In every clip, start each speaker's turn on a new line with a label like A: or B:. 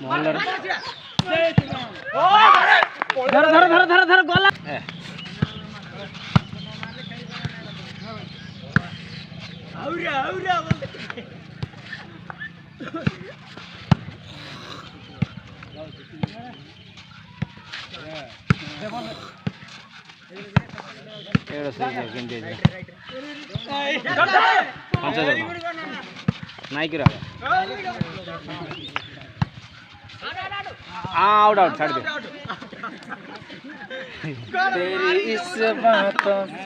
A: मोहल्ला धर धर धर धर धर गोला औरा औरा एड़ा सही है गेंदे पंचा जब नाई की रहा आउट आउट छाड़ दे तेरी इस बातों से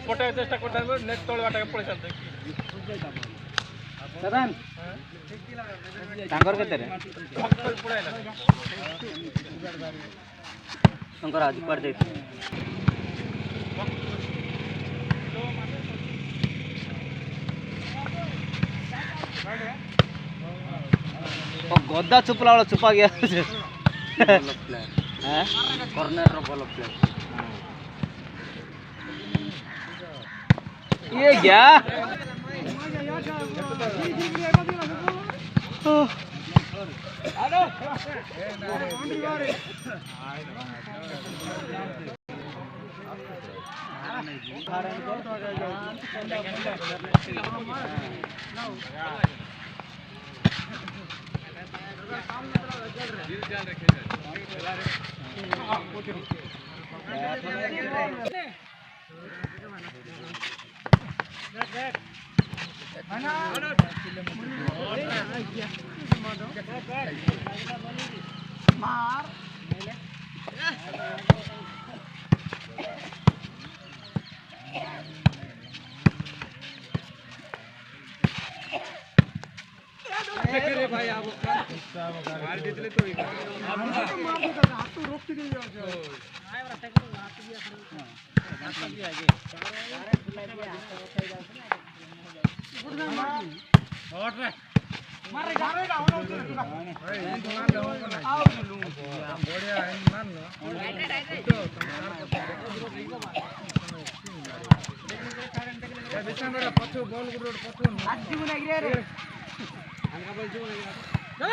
A: फोटो चेष्टा करता है नेट तोड़ वाटा के पड़े चलते सदन टांगर केते रे शंकर आज पर दे ओ गोदा चुपला वाला चुपा गया हैं कॉर्नर रो बॉल प्ले ये क्या मार रे भाई आप मार देले तो हाथ तो रोक के जाओ आए वाला साइकिल हाथ दिया हाथ दिया आगे हट रे मार रे जा रे आओ बढ़िया है मान लो ए बिसंगरा पछो बॉल गुड पछो आज जीव लाग रे हल्का बॉल जीव लाग चल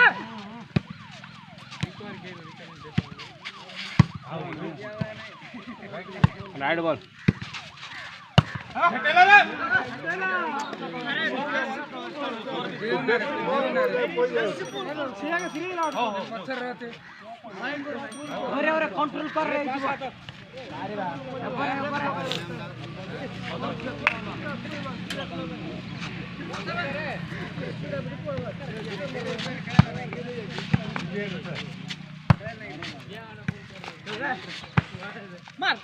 A: राइट बॉल हटेला रे पत्थर रहते अरे अरे कंट्रोल कर रहे हैं अरे मार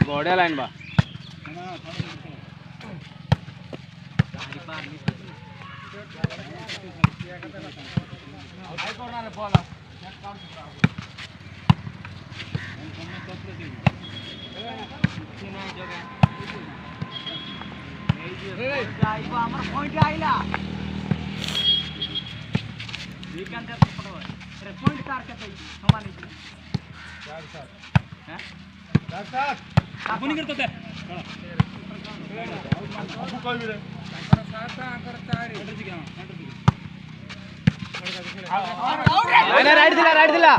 A: बढ़िया लाइन बा पॉइंट आइला पॉइंट कार के हमारे आप नहीं करते थे आपको कोई भी रे साथ आकर चारी आने राइट दिला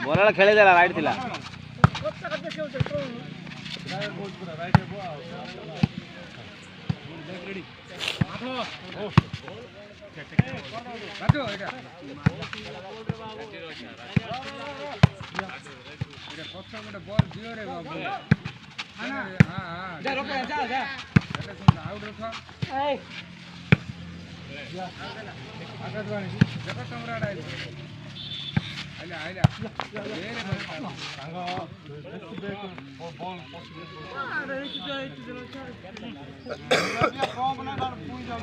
A: बोला खेले देला राइट दिला बॉल दियो रे बाबू हां जा रोक जा आउट रखो ए आकाश वाणी जगह सम्राट आइले आइले रे सांग बेक बॉल अरे कौन बना बार पूछ जाओ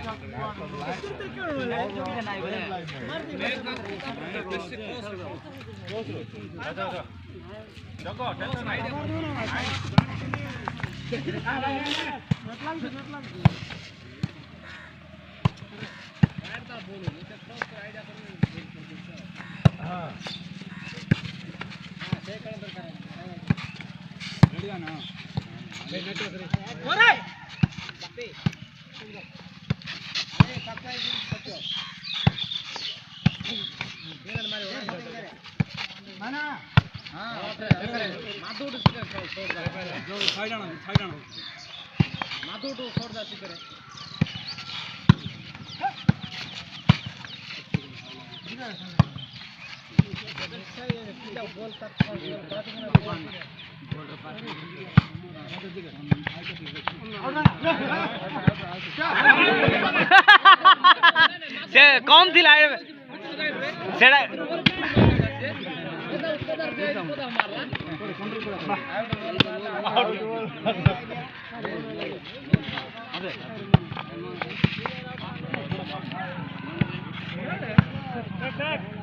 A: जगह टेंशन
B: से कौन थी लाइट सेड़ा अबे